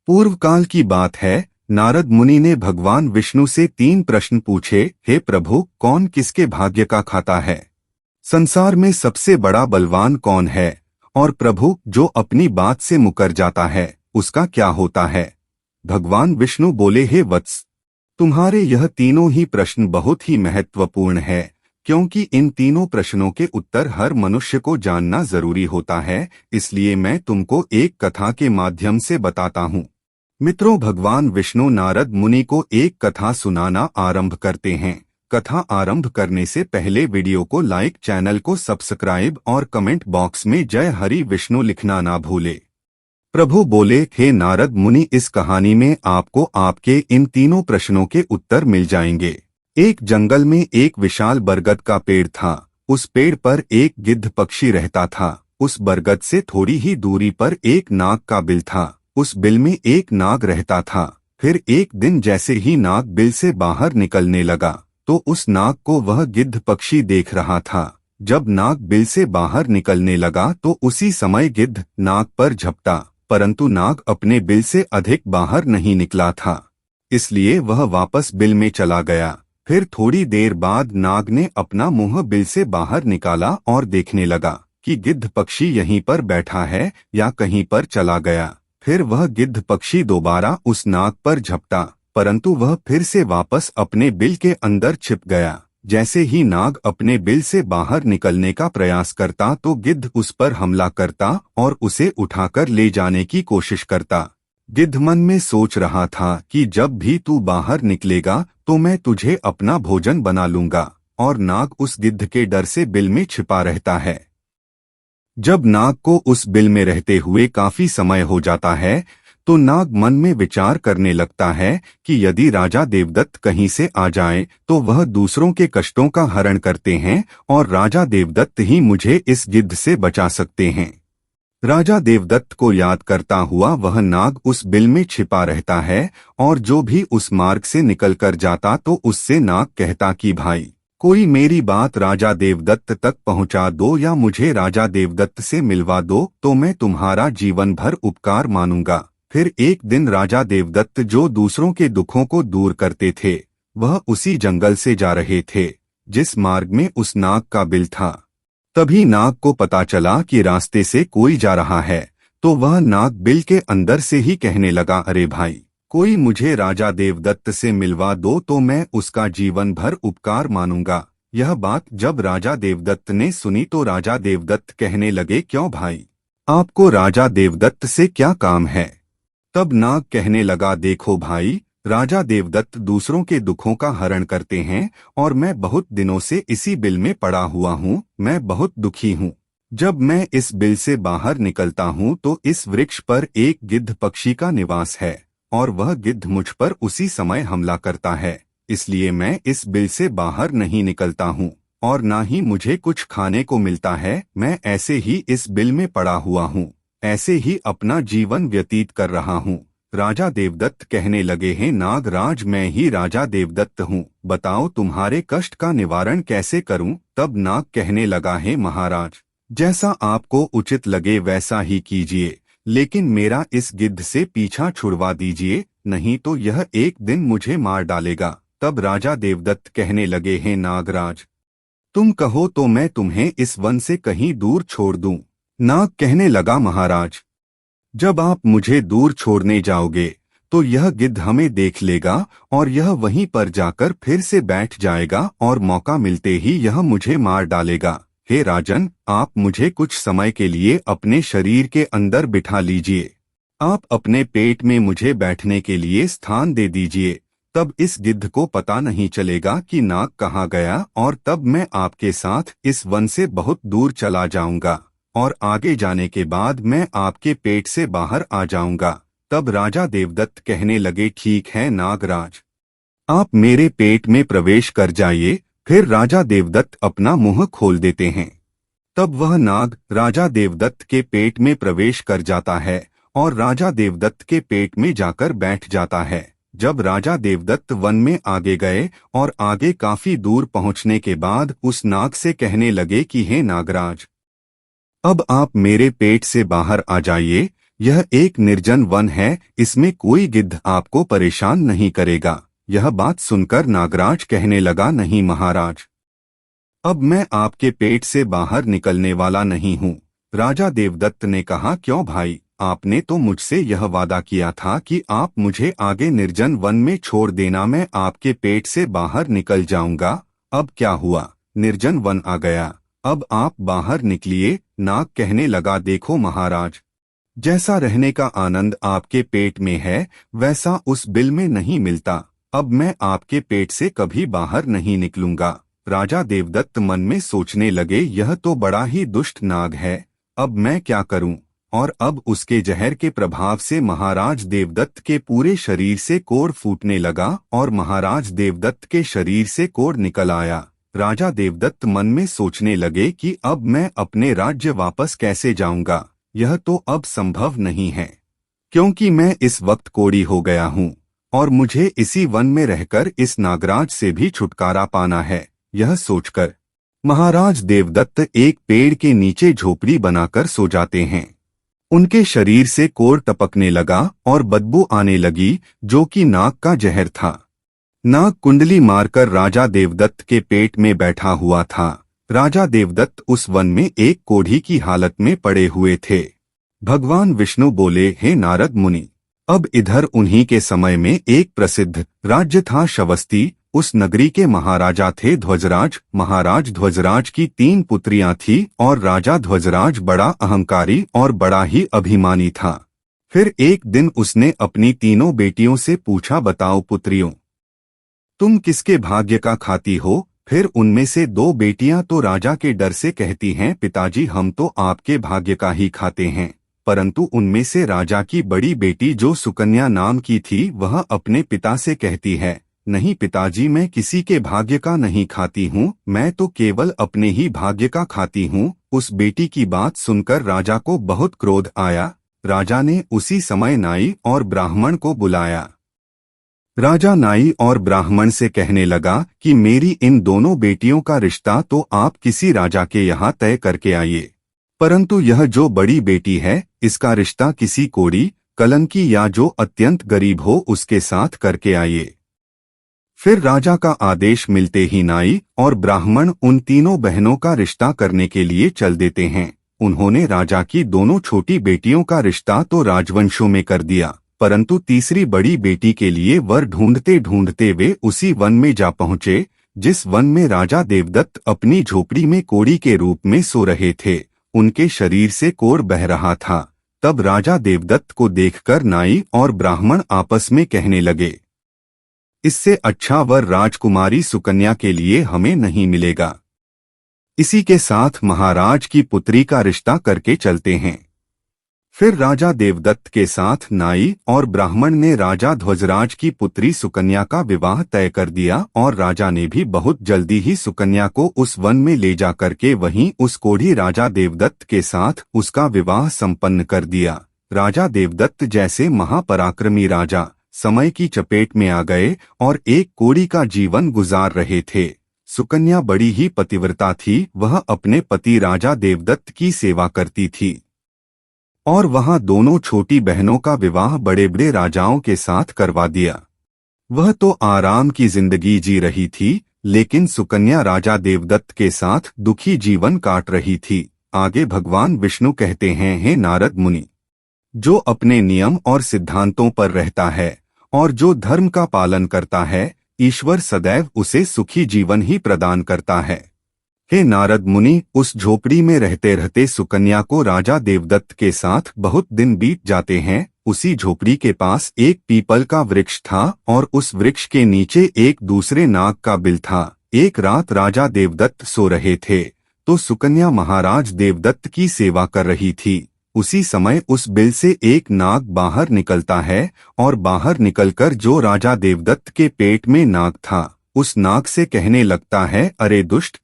पूर्व काल की बात है। नारद मुनि ने भगवान विष्णु से 3 प्रश्न पूछे। हे प्रभु, कौन किसके भाग्य का खाता है? संसार में सबसे बड़ा बलवान कौन है? और प्रभु, जो अपनी बात से मुकर जाता है उसका क्या होता है? भगवान विष्णु बोले, हे वत्स, तुम्हारे यह तीनों ही प्रश्न बहुत ही महत्वपूर्ण है, क्योंकि इन तीनों प्रश्नों के उत्तर हर मनुष्य को जानना जरूरी होता है। इसलिए मैं तुमको एक कथा के माध्यम से बताता हूँ। मित्रों, भगवान विष्णु नारद मुनि को एक कथा सुनाना आरंभ करते हैं। कथा आरंभ करने से पहले वीडियो को लाइक, चैनल को सब्सक्राइब और कमेंट बॉक्स में जय हरि विष्णु लिखना ना भूले। प्रभु बोले, हे नारद मुनि, इस कहानी में आपको आपके इन तीनों प्रश्नों के उत्तर मिल जाएंगे। एक जंगल में एक विशाल बरगद का पेड़ था। उस पेड़ पर एक गिद्ध पक्षी रहता था। उस बरगद से थोड़ी ही दूरी पर एक नाग का बिल था। उस बिल में एक नाग रहता था। फिर एक दिन जैसे ही नाग बिल से बाहर निकलने लगा तो उस नाग को वह गिद्ध पक्षी देख रहा था। जब नाग बिल से बाहर निकलने लगा तो उसी समय गिद्ध नाग पर झपटा, परंतु नाग अपने बिल से अधिक बाहर नहीं निकला था, इसलिए वह वापस बिल में चला गया। फिर थोड़ी देर बाद नाग ने अपना मुंह बिल से बाहर निकाला और देखने लगा कि गिद्ध पक्षी यहीं पर बैठा है या कहीं पर चला गया। फिर वह गिद्ध पक्षी दोबारा उस नाग पर झपटा, परंतु वह फिर से वापस अपने बिल के अंदर छिप गया। जैसे ही नाग अपने बिल से बाहर निकलने का प्रयास करता तो गिद्ध उस पर हमला करता और उसे उठाकर ले जाने की कोशिश करता। गिद्ध मन में सोच रहा था कि जब भी तू बाहर निकलेगा तो मैं तुझे अपना भोजन बना लूंगा, और नाग उस गिद्ध के डर से बिल में छिपा रहता है। जब नाग को उस बिल में रहते हुए काफी समय हो जाता है तो नाग मन में विचार करने लगता है कि यदि राजा देवदत्त कहीं से आ जाए तो वह दूसरों के कष्टों का हरण करते हैं और राजा देवदत्त ही मुझे इस गिद्ध से बचा सकते हैं। राजा देवदत्त को याद करता हुआ वह नाग उस बिल में छिपा रहता है, और जो भी उस मार्ग से निकलकर जाता तो उससे नाग कहता कि भाई, कोई मेरी बात राजा देवदत्त तक पहुंचा दो या मुझे राजा देवदत्त से मिलवा दो तो मैं तुम्हारा जीवन भर उपकार मानूंगा। फिर एक दिन राजा देवदत्त, जो दूसरों के दुखों को दूर करते थे, वह उसी जंगल से जा रहे थे जिस मार्ग में उस नाग का बिल था। तभी नाग को पता चला कि रास्ते से कोई जा रहा है, तो वह नाग बिल के अंदर से ही कहने लगा, अरे भाई, कोई मुझे राजा देवदत्त से मिलवा दो तो मैं उसका जीवन भर उपकार मानूंगा। यह बात जब राजा देवदत्त ने सुनी तो राजा देवदत्त कहने लगे, क्यों भाई, आपको राजा देवदत्त से क्या काम है? तब नाग कहने लगा, देखो भाई, राजा देवदत्त दूसरों के दुखों का हरण करते हैं और मैं बहुत दिनों से इसी बिल में पड़ा हुआ हूँ। मैं बहुत दुखी हूँ। जब मैं इस बिल से बाहर निकलता हूँ तो इस वृक्ष पर एक गिद्ध पक्षी का निवास है और वह गिद्ध मुझ पर उसी समय हमला करता है। इसलिए मैं इस बिल से बाहर नहीं निकलता हूँ और ना ही मुझे कुछ खाने को मिलता है। मैं ऐसे ही इस बिल में पड़ा हुआ हूँ, ऐसे ही अपना जीवन व्यतीत कर रहा हूँ। राजा देवदत्त कहने लगे, हैं नागराज, मैं ही राजा देवदत्त हूँ, बताओ तुम्हारे कष्ट का निवारण कैसे करूँ? तब नाग कहने लगा, है महाराज, जैसा आपको उचित लगे वैसा ही कीजिए, लेकिन मेरा इस गिद्ध से पीछा छुड़वा दीजिए, नहीं तो यह एक दिन मुझे मार डालेगा। तब राजा देवदत्त कहने लगे, हैं नागराज, तुम कहो तो मैं तुम्हें इस वन से कहीं दूर छोड़ दूं। नाग कहने लगा, महाराज, जब आप मुझे दूर छोड़ने जाओगे तो यह गिद्ध हमें देख लेगा और यह वहीं पर जाकर फिर से बैठ जाएगा और मौका मिलते ही यह मुझे मार डालेगा। हे राजन, आप मुझे कुछ समय के लिए अपने शरीर के अंदर बिठा लीजिए। आप अपने पेट में मुझे बैठने के लिए स्थान दे दीजिए। तब इस गिद्ध को पता नहीं चलेगा कि नाग कहाँ गया, और तब मैं आपके साथ इस वन से बहुत दूर चला जाऊंगा और आगे जाने के बाद मैं आपके पेट से बाहर आ जाऊंगा। तब राजा देवदत्त कहने लगे, ठीक है नागराज, आप मेरे पेट में प्रवेश कर जाइए। फिर राजा देवदत्त अपना मुंह खोल देते हैं। तब वह नाग राजा देवदत्त के पेट में प्रवेश कर जाता है और राजा देवदत्त के पेट में जाकर बैठ जाता है। जब राजा देवदत्त वन में आगे गए और आगे काफी दूर पहुंचने के बाद उस नाग से कहने लगे कि हे नागराज, अब आप मेरे पेट से बाहर आ जाइए। यह एक निर्जन वन है, इसमें कोई गिद्ध आपको परेशान नहीं करेगा। यह बात सुनकर नागराज कहने लगा, नहीं महाराज, अब मैं आपके पेट से बाहर निकलने वाला नहीं हूँ। राजा देवदत्त ने कहा, क्यों भाई, आपने तो मुझसे यह वादा किया था कि आप मुझे आगे निर्जन वन में छोड़ देना, मैं आपके पेट से बाहर निकल जाऊंगा। अब क्या हुआ, निर्जन वन आ गया, अब आप बाहर निकलिए। नाग कहने लगा, देखो महाराज, जैसा रहने का आनंद आपके पेट में है वैसा उस बिल में नहीं मिलता। अब मैं आपके पेट से कभी बाहर नहीं निकलूंगा। राजा देवदत्त मन में सोचने लगे, यह तो बड़ा ही दुष्ट नाग है, अब मैं क्या करूं। और अब उसके जहर के प्रभाव से महाराज देवदत्त के पूरे शरीर से कोढ़ फूटने लगा और महाराज देवदत्त के शरीर से कोढ़ निकल आया। राजा देवदत्त मन में सोचने लगे कि अब मैं अपने राज्य वापस कैसे जाऊंगा, यह तो अब संभव नहीं है, क्योंकि मैं इस वक्त कोढ़ी हो गया हूँ और मुझे इसी वन में रहकर इस नागराज से भी छुटकारा पाना है। यह सोचकर महाराज देवदत्त एक पेड़ के नीचे झोपड़ी बनाकर सो जाते हैं। उनके शरीर से कोढ़ टपकने लगा और बदबू आने लगी, जो कि नाग का जहर था। नाग कुंडली मारकर राजा देवदत्त के पेट में बैठा हुआ था। राजा देवदत्त उस वन में एक कोढ़ी की हालत में पड़े हुए थे। भगवान विष्णु बोले, हे नारद मुनि, अब इधर उन्हीं के समय में एक प्रसिद्ध राज्य था श्रवस्ती। उस नगरी के महाराजा थे ध्वजराज। महाराज ध्वजराज की 3 पुत्रियां थीं और राजा ध्वजराज बड़ा अहंकारी और बड़ा ही अभिमानी था। फिर एक दिन उसने अपनी तीनों बेटियों से पूछा, बताओ पुत्रियों, तुम किसके भाग्य का खाती हो। फिर उनमें से 2 बेटियां तो राजा के डर से कहती हैं, पिताजी हम तो आपके भाग्य का ही खाते हैं। परंतु उनमें से राजा की बड़ी बेटी जो सुकन्या नाम की थी, वह अपने पिता से कहती है, नहीं पिताजी, मैं किसी के भाग्य का नहीं खाती हूँ, मैं तो केवल अपने ही भाग्य का खाती हूँ। उस बेटी की बात सुनकर राजा को बहुत क्रोध आया। राजा ने उसी समय नाई और ब्राह्मण को बुलाया। राजा नाई और ब्राह्मण से कहने लगा कि मेरी इन दोनों बेटियों का रिश्ता तो आप किसी राजा के यहाँ तय करके आइए, परंतु यह जो बड़ी बेटी है इसका रिश्ता किसी कोढ़ी, कलंकी या जो अत्यंत गरीब हो उसके साथ करके आइए। फिर राजा का आदेश मिलते ही नाई और ब्राह्मण उन तीनों बहनों का रिश्ता करने के लिए चल देते हैं। उन्होंने राजा की दोनों छोटी बेटियों का रिश्ता तो राजवंशों में कर दिया, परंतु तीसरी बड़ी बेटी के लिए वर ढूंढते ढूंढते वे उसी वन में जा पहुंचे जिस वन में राजा देवदत्त अपनी झोपड़ी में कोढ़ी के रूप में सो रहे थे। उनके शरीर से कोढ़ बह रहा था। तब राजा देवदत्त को देखकर नाई और ब्राह्मण आपस में कहने लगे, इससे अच्छा वर राजकुमारी सुकन्या के लिए हमें नहीं मिलेगा। इसी के साथ महाराज की पुत्री का रिश्ता करके चलते हैं। फिर राजा देवदत्त के साथ नाई और ब्राह्मण ने राजा ध्वजराज की पुत्री सुकन्या का विवाह तय कर दिया और राजा ने भी बहुत जल्दी ही सुकन्या को उस वन में ले जा करके वहीं उस कोढ़ी राजा देवदत्त के साथ उसका विवाह संपन्न कर दिया। राजा देवदत्त जैसे महापराक्रमी राजा समय की चपेट में आ गए और एक कोढ़ी का जीवन गुजार रहे थे। सुकन्या बड़ी ही पतिव्रता थी, वह अपने पति राजा देवदत्त की सेवा करती थी और वहां दोनों छोटी बहनों का विवाह बड़े बड़े राजाओं के साथ करवा दिया। वह तो आराम की जिंदगी जी रही थी, लेकिन सुकन्या राजा देवदत्त के साथ दुखी जीवन काट रही थी। आगे भगवान विष्णु कहते हैं, हे नारद मुनि, जो अपने नियम और सिद्धांतों पर रहता है और जो धर्म का पालन करता है, ईश्वर सदैव उसे सुखी जीवन ही प्रदान करता है। हे नारद मुनि, उस झोपड़ी में रहते रहते सुकन्या को राजा देवदत्त के साथ बहुत दिन बीत जाते हैं। उसी झोपड़ी के पास एक पीपल का वृक्ष था और उस वृक्ष के नीचे एक दूसरे नाग का बिल था। एक रात राजा देवदत्त सो रहे थे तो सुकन्या महाराज देवदत्त की सेवा कर रही थी। उसी समय उस बिल से एक नाग बाहर निकलता है और बाहर निकलकर जो राजा देवदत्त के पेट में नाग था उस नाग से कहने लगता है, अरे दुष्ट,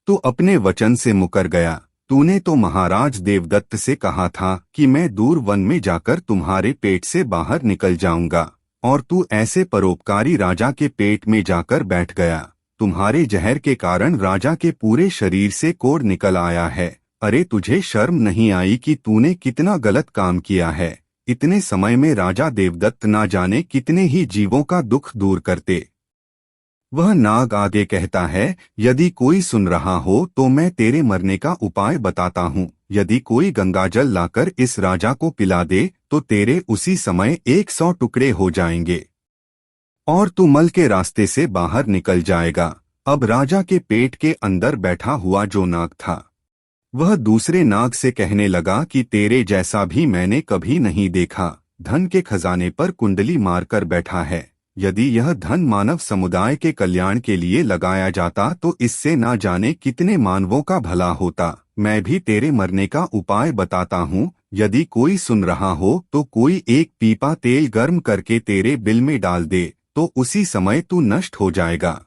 तू अपने वचन से मुकर गया। तूने तो महाराज देवदत्त से कहा था कि मैं दूर वन में जाकर तुम्हारे पेट से बाहर निकल जाऊंगा, और तू ऐसे परोपकारी राजा के पेट में जाकर बैठ गया। तुम्हारे जहर के कारण राजा के पूरे शरीर से कोढ़ निकल आया है। अरे तुझे शर्म नहीं आई कि तूने कितना गलत काम किया है। इतने समय में राजा देवदत्त ना जाने कितने ही जीवों का दुख दूर करते। वह नाग आगे कहता है, यदि कोई सुन रहा हो तो मैं तेरे मरने का उपाय बताता हूँ। यदि कोई गंगाजल लाकर इस राजा को पिला दे तो तेरे उसी समय 100 टुकड़े हो जाएंगे और तू मल के रास्ते से बाहर निकल जाएगा। अब राजा के पेट के अंदर बैठा हुआ जो नाग था वह दूसरे नाग से कहने लगा कि तेरे जैसा भी मैंने कभी नहीं देखा। धन के खजाने पर कुंडली मारकर बैठा है। यदि यह धन मानव समुदाय के कल्याण के लिए लगाया जाता तो इससे ना जाने कितने मानवों का भला होता। मैं भी तेरे मरने का उपाय बताता हूँ। यदि कोई सुन रहा हो तो कोई एक पीपा तेल गर्म करके तेरे बिल में डाल दे तो उसी समय तू नष्ट हो जाएगा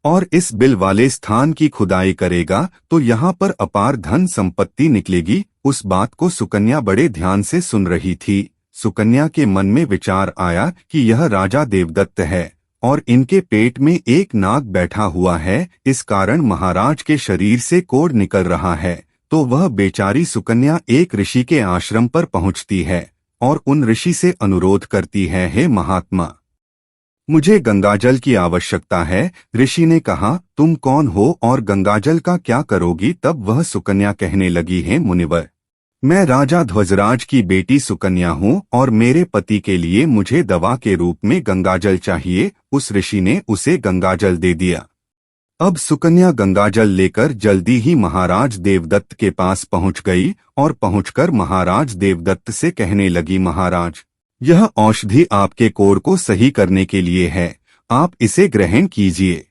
और इस बिल वाले स्थान की खुदाई करेगा तो यहाँ पर अपार धन संपत्ति निकलेगी। उस बात को सुकन्या बड़े ध्यान से सुन रही थी। सुकन्या के मन में विचार आया कि यह राजा देवदत्त है और इनके पेट में एक नाग बैठा हुआ है। इस कारण महाराज के शरीर से कोढ़ निकल रहा है। तो वह बेचारी सुकन्या एक ऋषि के आश्रम पर पहुंचती है और उन ऋषि से अनुरोध करती है, हे महात्मा, मुझे गंगाजल की आवश्यकता है। ऋषि ने कहा, तुम कौन हो और गंगाजल का क्या करोगी? तब वह सुकन्या कहने लगी, है मुनिवर, मैं राजा ध्वजराज की बेटी सुकन्या हूँ और मेरे पति के लिए मुझे दवा के रूप में गंगाजल चाहिए। उस ऋषि ने उसे गंगाजल दे दिया। अब सुकन्या गंगाजल लेकर जल्दी ही महाराज देवदत्त के पास पहुंच गई और पहुंचकर महाराज देवदत्त से कहने लगी, महाराज, यह औषधि आपके कोढ़ को सही करने के लिए है, आप इसे ग्रहण कीजिए।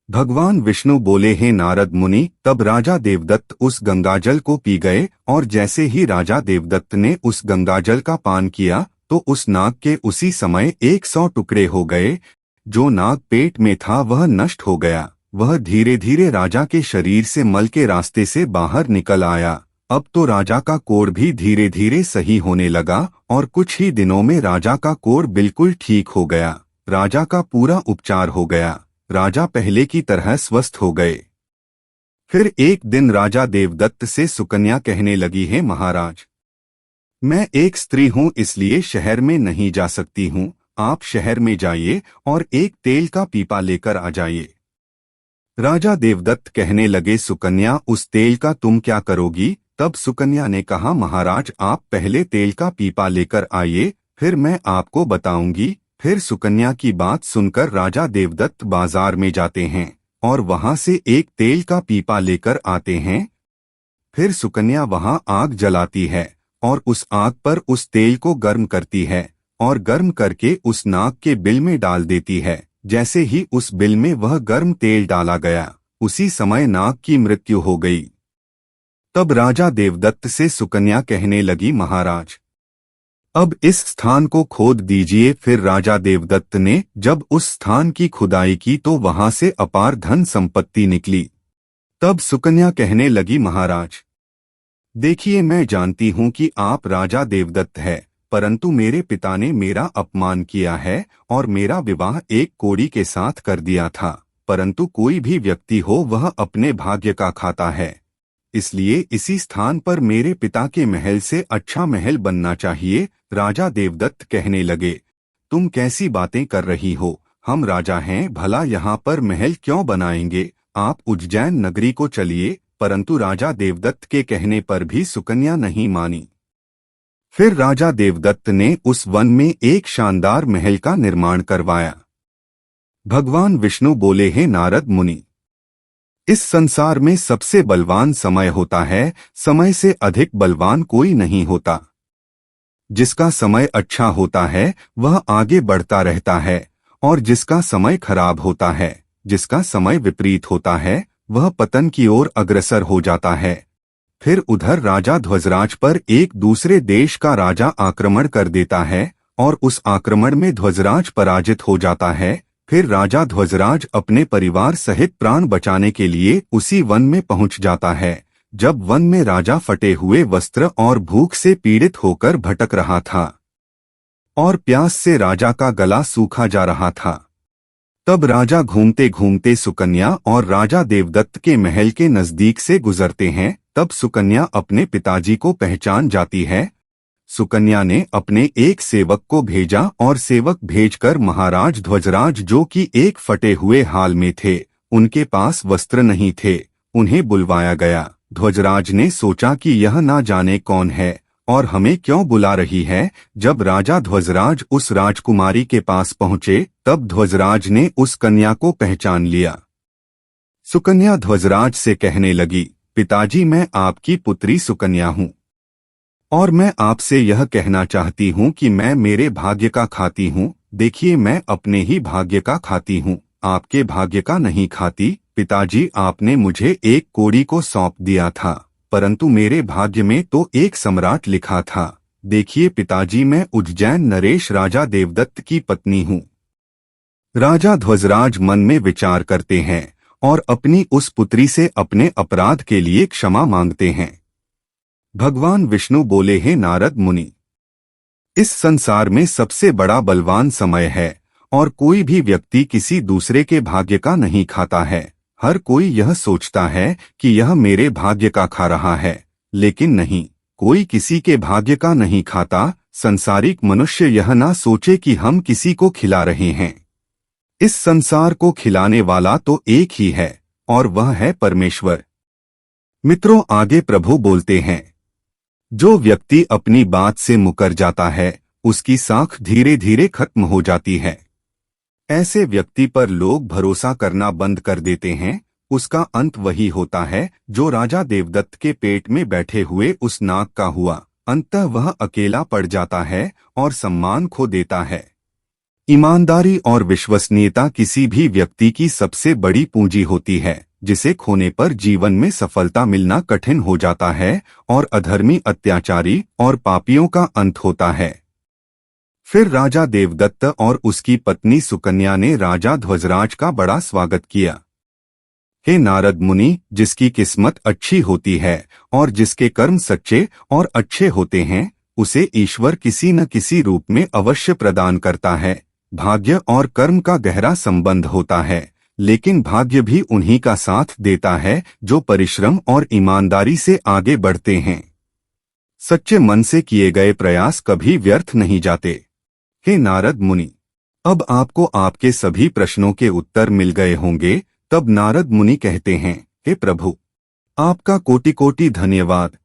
भगवान विष्णु बोले, हैं नारद मुनि। तब राजा देवदत्त उस गंगाजल को पी गए और जैसे ही राजा देवदत्त ने उस गंगाजल का पान किया तो उस नाग के उसी समय 100 टुकड़े हो गए। जो नाग पेट में था वह नष्ट हो गया। वह धीरे धीरे राजा के शरीर से मल के रास्ते से बाहर निकल आया। अब तो राजा का कोढ़ भी धीरे धीरे सही होने लगा और कुछ ही दिनों में राजा का कोढ़ बिल्कुल ठीक हो गया। राजा का पूरा उपचार हो गया। राजा पहले की तरह स्वस्थ हो गए। फिर एक दिन राजा देवदत्त से सुकन्या कहने लगी, है महाराज, मैं एक स्त्री हूँ इसलिए शहर में नहीं जा सकती हूँ। आप शहर में जाइए और एक तेल का पीपा लेकर आ जाइए। राजा देवदत्त कहने लगे, सुकन्या, उस तेल का तुम क्या करोगी? तब सुकन्या ने कहा, महाराज, आप पहले तेल का पीपा लेकर आइए, फिर मैं आपको बताऊंगी। फिर सुकन्या की बात सुनकर राजा देवदत्त बाजार में जाते हैं और वहां से एक तेल का पीपा लेकर आते हैं। फिर सुकन्या वहां आग जलाती है और उस आग पर उस तेल को गर्म करती है और गर्म करके उस नाग के बिल में डाल देती है। जैसे ही उस बिल में वह गर्म तेल डाला गया उसी समय नाग की मृत्यु हो गई। तब राजा देवदत्त से सुकन्या कहने लगी, महाराज, अब इस स्थान को खोद दीजिए। फिर राजा देवदत्त ने जब उस स्थान की खुदाई की तो वहां से अपार धन संपत्ति निकली। तब सुकन्या कहने लगी, महाराज, देखिए, मैं जानती हूं कि आप राजा देवदत्त है, परंतु मेरे पिता ने मेरा अपमान किया है और मेरा विवाह एक कोढ़ी के साथ कर दिया था। परंतु कोई भी व्यक्ति हो वह अपने भाग्य का खाता है, इसलिए इसी स्थान पर मेरे पिता के महल से अच्छा महल बनना चाहिए। राजा देवदत्त कहने लगे, तुम कैसी बातें कर रही हो? हम राजा हैं, भला यहाँ पर महल क्यों बनाएंगे? आप उज्जैन नगरी को चलिए। परंतु राजा देवदत्त के कहने पर भी सुकन्या नहीं मानी। फिर राजा देवदत्त ने उस वन में एक शानदार महल का निर्माण करवाया। भगवान विष्णु बोले, हैं नारद मुनि, इस संसार में सबसे बलवान समय होता है। समय से अधिक बलवान कोई नहीं होता। जिसका समय अच्छा होता है वह आगे बढ़ता रहता है और जिसका समय खराब होता है, जिसका समय विपरीत होता है, वह पतन की ओर अग्रसर हो जाता है। फिर उधर राजा ध्वजराज पर एक दूसरे देश का राजा आक्रमण कर देता है और उस आक्रमण में ध्वजराज पराजित हो जाता है। फिर राजा ध्वजराज अपने परिवार सहित प्राण बचाने के लिए उसी वन में पहुंच जाता है। जब वन में राजा फटे हुए वस्त्र और भूख से पीड़ित होकर भटक रहा था और प्यास से राजा का गला सूखा जा रहा था, तब राजा घूमते घूमते सुकन्या और राजा देवदत्त के महल के नजदीक से गुजरते हैं। तब सुकन्या अपने पिताजी को पहचान जाती है। सुकन्या ने अपने एक सेवक को भेजा और सेवक भेजकर महाराज ध्वजराज, जो कि एक फटे हुए हाल में थे, उनके पास वस्त्र नहीं थे, उन्हें बुलवाया गया। ध्वजराज ने सोचा कि यह ना जाने कौन है और हमें क्यों बुला रही है। जब राजा ध्वजराज उस राजकुमारी के पास पहुंचे, तब ध्वजराज ने उस कन्या को पहचान लिया। सुकन्या ध्वजराज से कहने लगी, पिताजी, मैं आपकी पुत्री सुकन्या हूँ और मैं आपसे यह कहना चाहती हूँ कि मैं मेरे भाग्य का खाती हूँ। देखिए, मैं अपने ही भाग्य का खाती हूँ, आपके भाग्य का नहीं खाती। पिताजी, आपने मुझे एक कोड़ी को सौंप दिया था, परंतु मेरे भाग्य में तो एक सम्राट लिखा था। देखिए पिताजी, मैं उज्जैन नरेश राजा देवदत्त की पत्नी हूँ। राजा ध्वजराज मन में विचार करते हैं और अपनी उस पुत्री से अपने अपराध के लिए क्षमा मांगते हैं। भगवान विष्णु बोले, हे नारद मुनि, इस संसार में सबसे बड़ा बलवान समय है और कोई भी व्यक्ति किसी दूसरे के भाग्य का नहीं खाता है। हर कोई यह सोचता है कि यह मेरे भाग्य का खा रहा है, लेकिन नहीं, कोई किसी के भाग्य का नहीं खाता। संसारिक मनुष्य यह ना सोचे कि हम किसी को खिला रहे हैं। इस संसार को खिलाने वाला तो एक ही है और वह है परमेश्वर। मित्रों, आगे प्रभु बोलते हैं, जो व्यक्ति अपनी बात से मुकर जाता है, उसकी साख धीरे धीरे खत्म हो जाती है। ऐसे व्यक्ति पर लोग भरोसा करना बंद कर देते हैं। उसका अंत वही होता है जो राजा देवदत्त के पेट में बैठे हुए उस नाग का हुआ। अंततः वह अकेला पड़ जाता है और सम्मान खो देता है। ईमानदारी और विश्वसनीयता किसी भी व्यक्ति की सबसे बड़ी पूंजी होती है, जिसे खोने पर जीवन में सफलता मिलना कठिन हो जाता है और अधर्मी, अत्याचारी और पापियों का अंत होता है। फिर राजा देवदत्त और उसकी पत्नी सुकन्या ने राजा ध्वजराज का बड़ा स्वागत किया। हे नारद मुनि, जिसकी किस्मत अच्छी होती है और जिसके कर्म सच्चे और अच्छे होते हैं, उसे ईश्वर किसी न किसी रूप में अवश्य प्रदान करता है। भाग्य और कर्म का गहरा संबंध होता है, लेकिन भाग्य भी उन्हीं का साथ देता है जो परिश्रम और ईमानदारी से आगे बढ़ते हैं। सच्चे मन से किए गए प्रयास कभी व्यर्थ नहीं जाते। हे नारद मुनि, अब आपको आपके सभी प्रश्नों के उत्तर मिल गए होंगे। तब नारद मुनि कहते हैं, हे प्रभु, आपका कोटि कोटि धन्यवाद।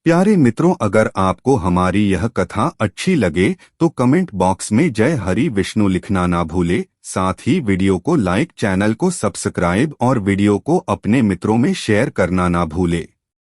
प्यारे मित्रों, अगर आपको हमारी यह कथा अच्छी लगे तो कमेंट बॉक्स में जय हरि विष्णु लिखना ना भूले। साथ ही वीडियो को लाइक, चैनल को सब्सक्राइब और वीडियो को अपने मित्रों में शेयर करना ना भूले।